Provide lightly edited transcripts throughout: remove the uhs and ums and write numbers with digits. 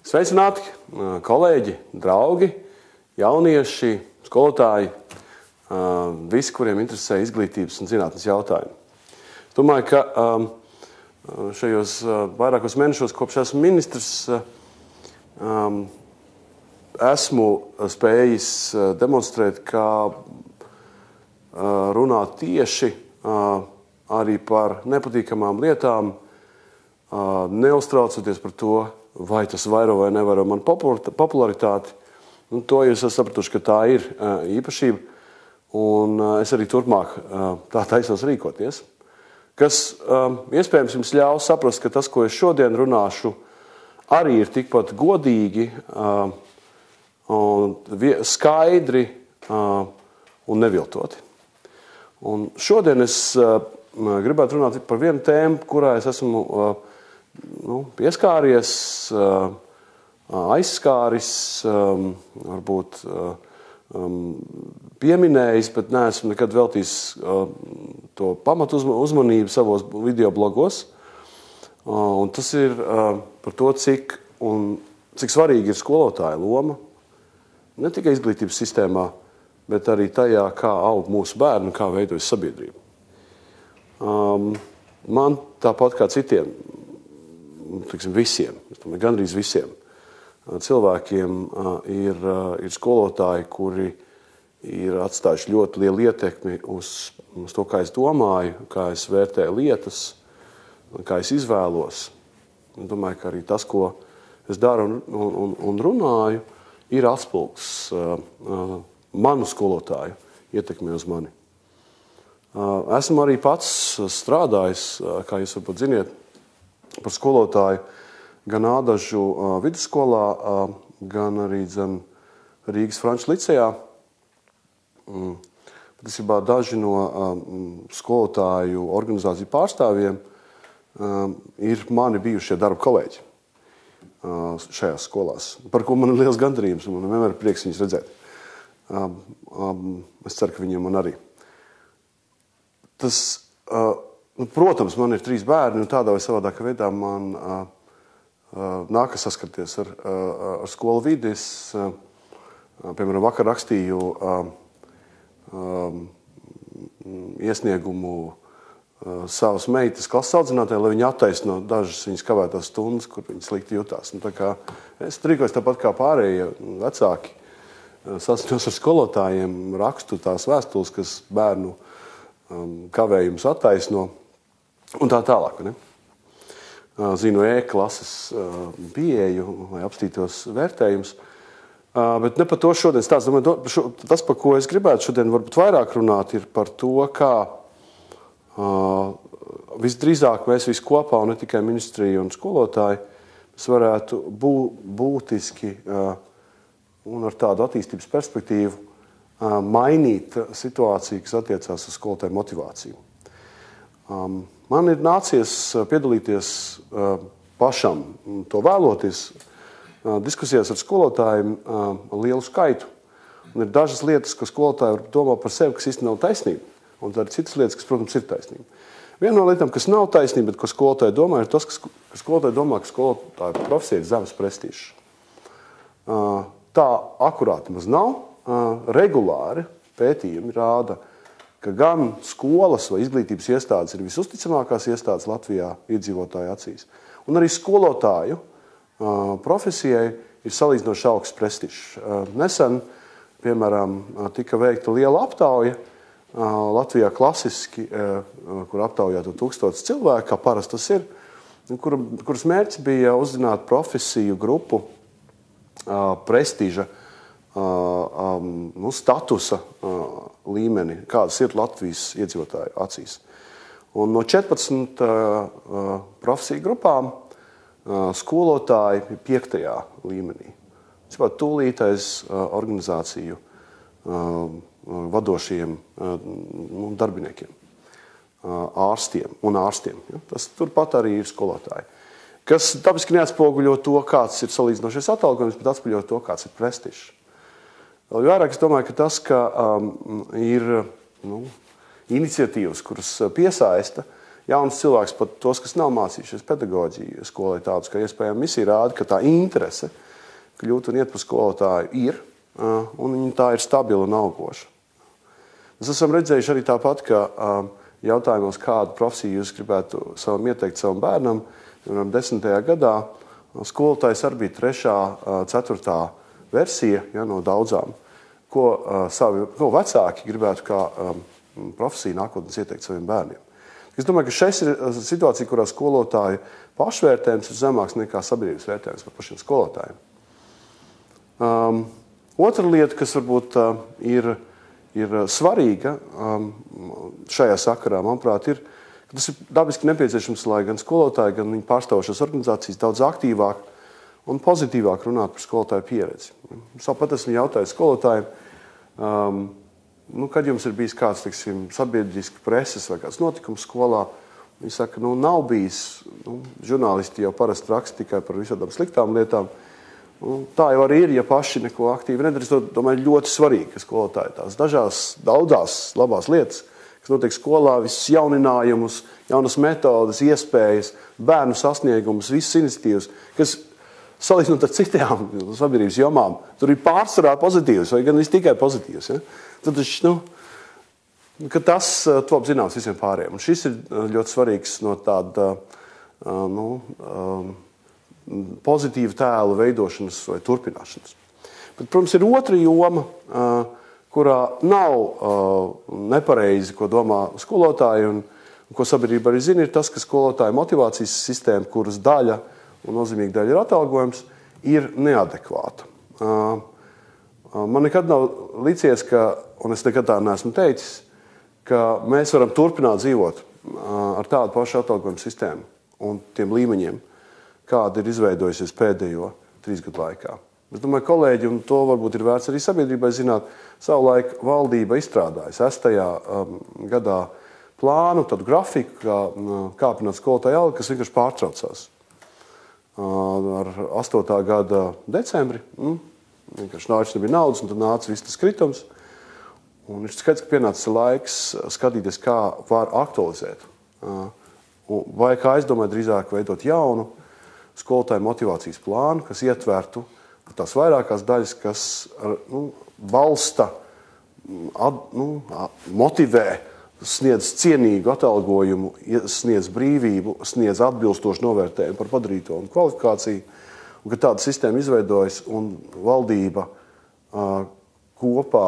Sveicināti, kolēģi, draugi, jaunieši, skolotāji, visi, kuriem interesē izglītības un zinātnes jautājumi. Domāju, ka šajos vairākos mēnešos, kopš esmu ministrs, esmu spējis demonstrēt, kā runāt tieši arī par nepatīkamām lietām, neuztraucoties par to, vai tas vairo vai nevairo man popularitāti. To jūs esat sapratuši, ka tā ir īpašība, un es arī turpmāk tā taisos rīkoties. Kas iespējams jums ļaus saprast, ka tas, ko es šodien runāšu, arī ir tikpat godīgi, skaidri un neviltoti. Un šodien es gribētu runāt par vienu tēmu, kurā es esmu pieskāries, aizskāris, varbūt pieminējis, bet neesmu nekad veltījis to pamatu uzmanību savos video blogos. Un tas ir par to, cik svarīgi ir skolotāja loma, ne tikai izglītības sistēmā, bet arī tajā, kā aug mūsu bērni un kā veidojas sabiedrība. Man tāpat kā citiem, visiem, gandrīz visiem cilvēkiem ir skolotāji, kuri ir atstājuši ļoti lielu ietekmi uz to, kā es domāju, kā es vērtēju lietas, kā es izvēlos. Domāju, ka arī tas, ko es daru un runāju, ir atspulgs manu skolotāju ietekmi uz mani. Esmu arī pats strādājis, kā jūs varbūt ziniet, par skolotāju gan Ādažu vidusskolā, gan arī Rīgas Franču licejā. Patiesībā daži no skolotāju organizāciju pārstāvjiem ir mani bijušie darba kolēģi šajās skolās, par ko man ir liels gandarījums un man vienmēr ir prieks viņus redzēt. Es ceru, ka viņiem man arī. Protams, man ir 3 bērni, un tādā vai savādākā veidā man nākas saskarties ar skolu vidi. Es, piemēram, vakar rakstīju iesniegumu savas meitas klases audzinātājai, lai viņi attaisno dažas viņas kavētās stundas, kur viņi slikti jutās. Tā kā es rīkojos tāpat kā pārējie vecāki, sasinos ar skolotājiem, rakstu tās vēstules, kas bērnu kavējums attaisno. Un tā tālāk, ne? Zinu E-klases pieeju, lai apstītos vērtējums. Bet ne par to šodien stāsts. Tas, par ko es gribētu šodien varbūt vairāk runāt, ir par to, kā visdrīzāk mēs visi kopā, un ne tikai ministrija un skolotāji, mēs varētu būtiski un ar tādu attīstības perspektīvu mainīt situāciju, kas attiecās uz skolotāju motivāciju. Man ir nācies piedalīties pašam, to vēloties, diskusijās ar skolotājiem lielu skaitu. Un ir dažas lietas, ko skolotāji var domāt par sevi, kas īsti nav taisnība. Un tad ir citas lietas, kas, protams, ir taisnība. Viena no lietām, kas nav taisnība, bet ko skolotāji domā, ir tas, ka skolotāji domā, ka skolotāja profesija ir zemes prestižs. Tā akurāti maz nav. Regulāri pētījumi rāda, ka gan skolas vai izglītības iestādes ir visusticamākās iestādes Latvijā iedzīvotāju acīs. Un arī skolotāju profesijai ir salīdzinoši augsts prestižs. Nesen, piemēram, tika veikta liela aptauja Latvijā klasiski, kur aptaujātu 1000 cilvēku, kā parasti tas ir, kuras mērķis bija uzzināt profesiju grupu prestiža statusa līmeni, kādas ir Latvijas iedzīvotāju acīs. Un no 14 profesiju grupām skolotāji ir 5. līmenī. Tūlītais organizāciju vadošajiem darbiniekiem, ārstiem. Ja? Tas turpat arī ir skolotāji. Kas dabiski neatspoguļo to, kāds ir salīdzinošais atalgojums, bet atspoguļo to, kāds ir prestižs. Vēl vairāk es domāju, ka tas, ka ir iniciatīvas, kuras piesaista, jauns cilvēks, pat tos, kas nav mācījušies pedagoģiju skolai tādus, ka iespējami misija rāda, ka tā interese kļūt un iet par skolotāju ir, un tā ir stabila un augoša. Mēs esam redzējuši arī tāpat, ka jautājumos, kādu profesiju jūs gribētu ieteikt savam bērnam, 10. gadā skolotājs arī bija 3., 4. versija, no daudzām, ko vecāki gribētu kā profesiju nākotnes ieteikt saviem bērniem. Es domāju, ka šeit ir situācija, kurā skolotāju pašvērtējums ir zemāks nekā sabiedrības vērtējums par pašiem skolotājiem. Otra lieta, kas varbūt ir svarīga šajā sakarā, manuprāt, ir, ka tas ir dabiski nepieciešams, lai gan skolotāji, gan viņi pārstāvošās organizācijas daudz aktīvāk un pozitīvāk runāt par skolotāju pieredzi. Pat esmu jautājis skolotājiem, kad jums ir bijis kāds, teiksim, sabiedriski preses vai kāds notikums skolā, viņi saka, nav bijis, žurnālisti jau parasti raksta tikai par visādām sliktām lietām. Tā jau arī ir, ja paši neko aktīvi nedarīs. Domāju, ļoti svarīgi, ka skolotāji tās daudzās labās lietas, kas notiek skolā, visus jauninājumus, jaunas metodas, iespējas, bērnu sasniegumus, visas iniciatīvas, kas salīdzinot ar citām sabiedrības jomām, tur ir pārsvarā pozitīvs vai gan tikai pozitīvs. Ja? Tad ka tas top zināms visiem pārējiem. Un šis ir ļoti svarīgs no tāda pozitīva tēla veidošanas vai turpināšanas. Bet, protams, ir otra joma, kurā nav nepareizi, ko domā skolotāji un ko sabiedrība arī zina, ir tas, ka skolotāju motivācijas sistēma, kuras daļa un nozīmīga daļa ir atalgojums, ir neadekvāta. Man nekad nav licies, un es nekad tā neesmu teicis, ka mēs varam turpināt dzīvot ar tādu pašu atalgojumu sistēmu un tiem līmeņiem, kāda ir izveidojusies pēdējo 3 gadu laikā. Es domāju, kolēģi, un to varbūt ir vērts arī sabiedrībai zināt, savulaik valdība izstrādāja 6. gadā plānu, tādu grafiku, kā kāpināt skolotāju algu, kas vienkārši pārtraucās. Ar 8. gada decembri, vienkārši nebija naudas, un tad nāca viss tas kritums. Un ir skaidrs, ka pienācis laiks skatīties, kā var aktualizēt. Vai kā aizdomāt drīzāk veidot jaunu skolotāju motivācijas plānu, kas ietvertu tās vairākās daļas, kas balsta, motivē, sniedz cienīgu atalgojumu, sniedz brīvību, sniedz atbilstošu novērtējumu par padarīto un kvalifikāciju, un ka tāda sistēma izveidojas un valdība kopā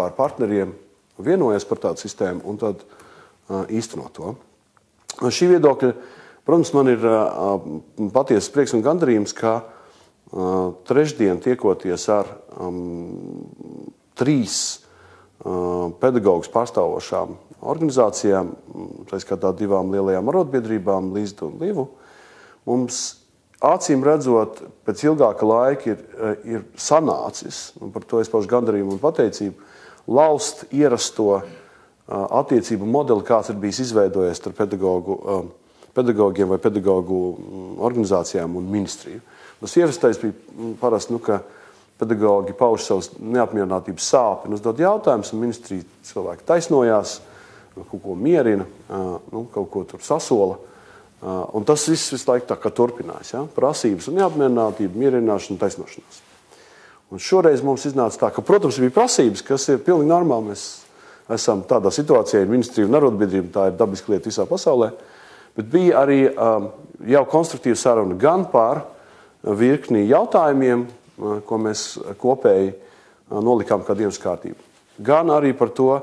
ar partneriem vienojas par tādu sistēmu un tad īstenot to. Šī viedokļa, protams, man ir patiesas prieks un gandarījums, ka trešdien tiekoties ar 3 pedagogus pārstāvošām organizācijām, tā skaitā 2 lielajām arotbiedrībām, Līzdu un Livu, mums acīm redzot, pēc ilgāka laika ir sanācis, un par to es paužu gandarījumu un pateicību, laust ierasto attiecību modeli, kāds ir bijis izveidojies ar pedagogiem vai pedagogu organizācijām un ministriju. Tas ierastais bija parasti, ka pedagogi pauž savus neapmierinātības sāpi un uzdod jautājumus, un ministrija cilvēki taisnojās, kaut ko mierina, kaut ko tur sasola. Un tas viss visu laiku tā kā turpinās. Ja? Prasības un neapmierinātība, mierināšana un taisnošanās. Un šoreiz mums iznāca tā, ka, protams, bija prasības, kas ir pilnīgi normāli. Mēs esam tādā situācijā, ir ministrija un arotbiedrība, tā ir dabiska lieta visā pasaulē. Bet bija arī jau konstruktīva saruna gan par virkni jautājumiem, ko mēs kopēji nolikām kā dienas kārtību. Gan arī par to,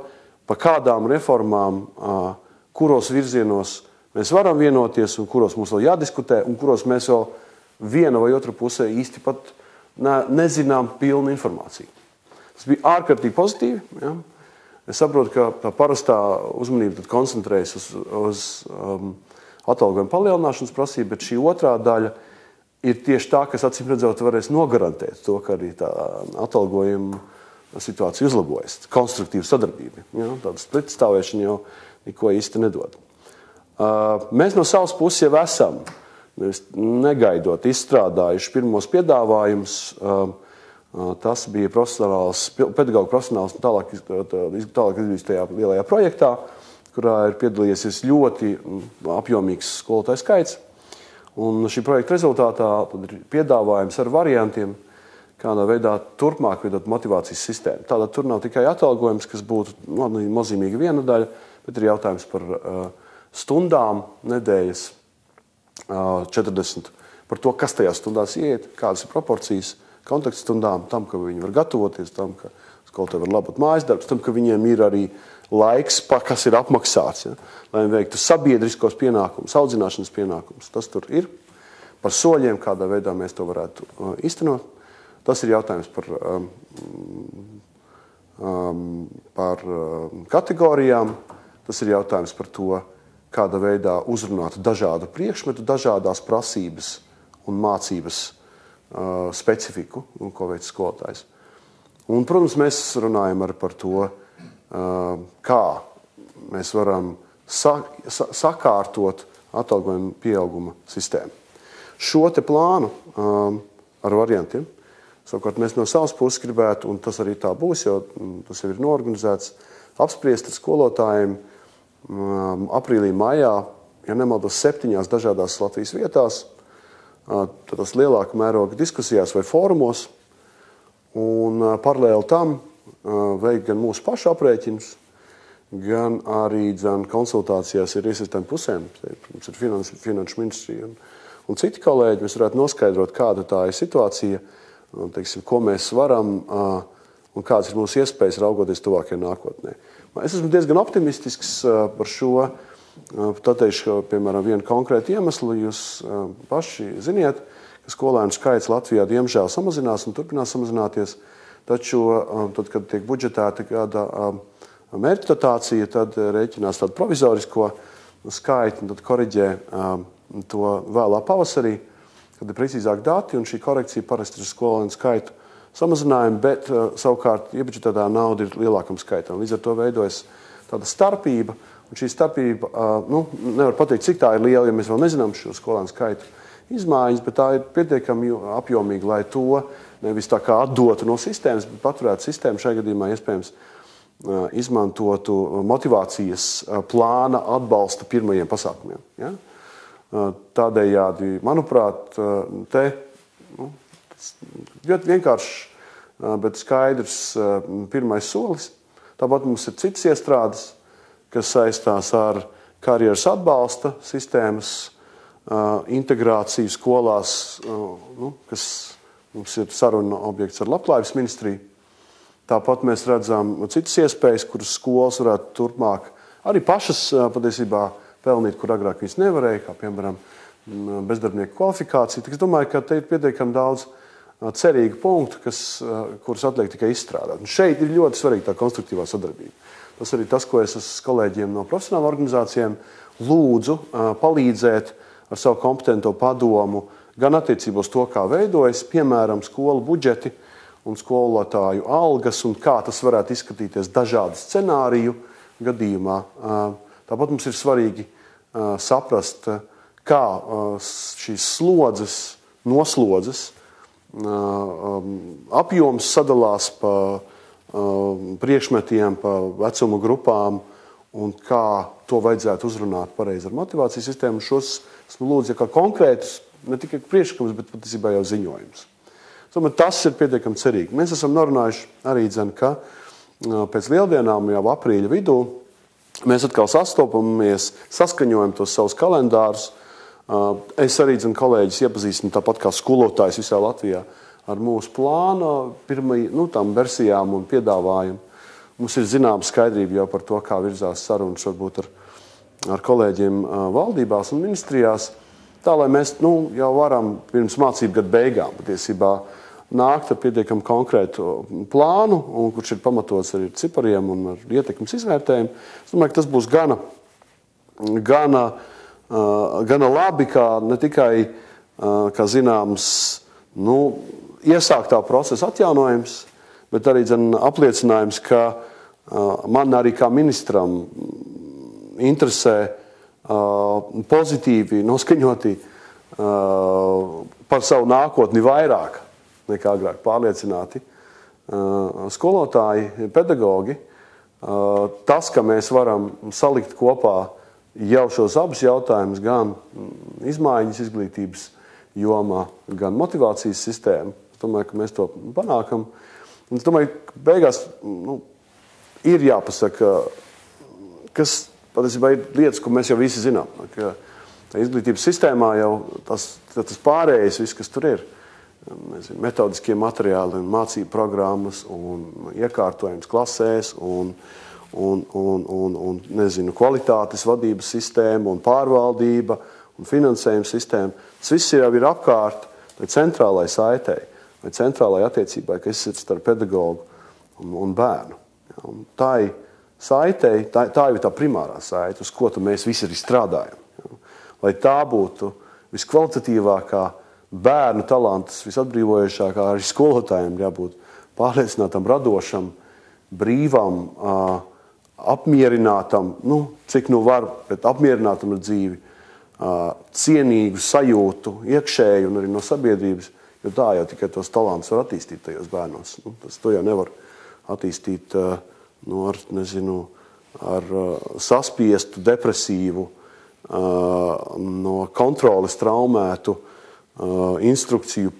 par kādām reformām, kuros virzienos mēs varam vienoties un kuros mums vēl jādiskutē un kuros mēs vēl viena vai otra pusē īsti pat nezinām pilnu informāciju. Tas bija ārkārtīgi pozitīvi. Ja? Es saprotu, ka tā parastā uzmanība tad koncentrējas uz atalgojumu palielināšanas prasību, bet šī otrā daļa ir tieši tā, kas acīm redzot varēs nogarantēt to, ka arī tā atalgojuma situācija uzlabojas. Konstruktīva sadarbība. Ja? Tāda spritstāvēšana jau neko īsti nedod. Mēs no savas puses jau esam, negaidot, izstrādājuši pirmos piedāvājumus. Tas bija pedagogu profesionāls un tālāk izvirzītajā lielajā projektā, kurā ir piedalījies ļoti apjomīgs skolotāju skaits. Un šī projekta rezultātā tad ir piedāvājums ar variantiem, kādā veidā turpmāk veidot motivācijas sistēmu. Tātad tur nav tikai atalgojums, kas būtu nozīmīga viena daļa, bet ir jautājums par stundām nedēļas 40, par to, kas tajās stundās ieiet, kādas ir proporcijas kontaktstundām, tam, ka viņi var gatavoties, tam, ka skolotāji var labot mājas darbs, tam, ka viņiem ir arī laiks, kas ir apmaksāts, ja, lai viņi veiktu sabiedriskos pienākumus, audzināšanas pienākumus. Tas tur ir par soļiem, kādā veidā mēs to varētu īstenot. Tas ir jautājums par kategorijām, tas ir jautājums par to, kādā veidā uzrunāt dažādu priekšmetu, dažādās prasības un mācības specifiku, ko veic skolotājs. Un, protams, mēs runājam arī par to, kā mēs varam sakārtot atalgojumu pieauguma sistēmu. Šo te plānu ar variantiem, savukārt mēs no savas puses gribētu, un tas arī tā būs, jo tas jau ir norganizēts, apspriest ar skolotājiem aprīlī, maijā, ja nemaldos 7 dažādās Latvijas vietās, tādās lielāka mēroga diskusijās vai fórumos, un paralēli tam veikt gan mūsu pašu aprēķinus, gan arī konsultācijās ar iesaistītām pusēm. Mums ir finanšu ministrija un citi kolēģi. Mēs varētu noskaidrot, kāda tā ir situācija, teiksim, ko mēs varam un kādas ir mūsu iespējas raugoties tuvākajā nākotnē. Es esmu diezgan optimistisks par šo. Tā teikšu, piemēram, vienu konkrētu iemeslu. Jūs paši ziniet, ka skolēnu skaits Latvijā diemžēl samazinās un turpinās samazināties. Taču, tad, kad tiek budžetēta kāda mērķdotācija, tad rēķinās tādu provizorisko skaitu un tad koriģē to vēlā pavasarī, kad ir precīzāk dati, un šī korekcija parasti ir skolēnu skaitu samazinājumi, bet savukārt iebudžetētā nauda ir lielākam skaitam. Līdz ar to veidojas tāda starpība, un šī starpība, nevar pateikt, cik tā ir liela, ja mēs vēl nezinām šo skolēnu skaitu izmaiņas, bet tā ir pietiekami apjomīga, lai to nevis tā kā atdotu no sistēmas, bet paturētu sistēmu šajā gadījumā iespējams izmantotu motivācijas plāna atbalsta pirmajiem pasākumiem. Ja? Tādējādi, manuprāt, te ļoti vienkāršs, bet skaidrs pirmais solis. Tāpat mums ir citas iestrādes, kas saistās ar karjeras atbalsta sistēmas integrāciju skolās, kas mums ir saruna objekts ar Labklājības ministriju. Tāpat mēs redzam citas iespējas, kuras skolas varētu turpmāk arī pašas patiesībā pelnīt, kur agrāk viņas nevarēja, kā piemēram bezdarbnieku kvalifikācija. Es domāju, ka te ir pietiekami daudz cerīgu punktu, kurus atliek tikai izstrādāt. Un šeit ir ļoti svarīga tā konstruktīvā sadarbība. Tas arī tas, ko es kolēģiem no profesionālām organizācijām lūdzu palīdzēt ar savu kompetento padomu, gan attiecībā uz to, kā veidojas, piemēram, skolu budžeti un skolotāju algas, un kā tas varētu izskatīties dažādu scenāriju gadījumā. Tāpat mums ir svarīgi saprast, kā šīs slodzes, noslodzes, apjoms sadalās pa priekšmetiem, pa vecuma grupām, un kā to vajadzētu uzrunāt pareizi ar motivācijas sistēmu. Šos esmu lūdzu kā konkrētus, ne tikai priekšlikums, bet patiesībā jau ziņojums. Tas ir pietiekami cerīgi. Mēs esam norunājuši arī, ka pēc lieldienām jau aprīļa vidū mēs atkal sastopamies, saskaņojam tos savus kalendārus. Es arī kolēģis iepazīstinu tāpat kā skolotājs visā Latvijā ar mūsu plānu, tām versijām un piedāvājumu. Mums ir zināma skaidrība jau par to, kā virzās sarunas varbūt ar kolēģiem valdībās un ministrijās, tā lai mēs jau varam pirms mācību gada beigām patiesībā nākt ar pietiekami konkrētu plānu, un kurš ir pamatots arī ar cipariem un ar ietekmes izvērtējumu. Es domāju, ka tas būs gana labi, kā ne tikai, kā zināms, iesāktā procesa atjaunojums, bet arī apliecinājums, ka man arī kā ministram interesē pozitīvi noskaņoti par savu nākotni vairāk nekā agrāk pārliecināti skolotāji, pedagogi, Tas, ka mēs varam salikt kopā jau šos abus jautājumus, gan izmaiņas izglītības jomā, gan motivācijas sistēmu, es domāju, ka mēs to panākam. Un es domāju, ka beigās ir jāpasaka, kas patiesībā ir lietas, ko mēs jau visi zinām. Ka izglītības sistēmā jau tas pārējais, viss, kas tur ir, metodiskie materiāli, mācību programmas un iekārtojums klasēs un kvalitātes vadības sistēma un pārvaldība un finansējuma sistēma. Tas viss jau ir apkārt vai centrālai saitei, vai centrālai attiecībai, kas ir starp pedagogu un bērnu. Un tai saitei, tā jau ir tā primārā saite, uz ko mēs visi arī strādājam. Lai tā būtu viskvalitatīvākā, bērnu talantus visatbrīvojošākā, arī skolotājiem jābūt pārliecinātam, radošam, brīvam, apmierinātam, cik var, bet apmierinātam ar dzīvi, cienīgu sajūtu iekšēju un arī no sabiedrības, jo tā jau tikai tos talantus var attīstīt tajos bērnos. To jau nevar attīstīt ar saspiestu, depresīvu, no kontroles traumētu, instrukciju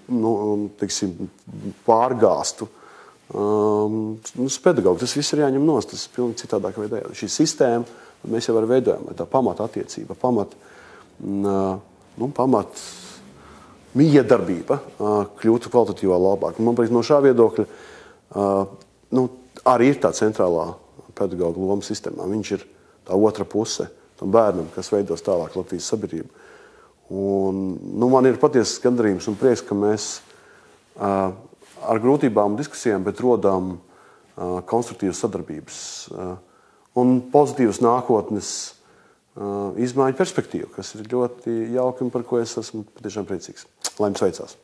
pārgāstu. Pedagogu tas viss ir jāņem nost, tas ir pilnīgi citādāk veidā. Šī sistēma, mēs jau arī veidojam, tā pamata attiecība, pamat miedarbība kļūtu kvalitatīvā labāk. Man liekas, no šā viedokļa arī ir tā centrālā pedagoga loma sistēmā. Viņš ir tā otra puse tam bērnam, kas veidos tālāk Latvijas sabiedrību. Un, man ir patiesas gandarījums un prieks, ka mēs ar grūtībām un diskusijām, bet rodām konstruktīvas sadarbības un pozitīvas nākotnes izmaiņu perspektīvu, kas ir ļoti jauki un par ko es esmu patiešām priecīgs. Lai jums veicās!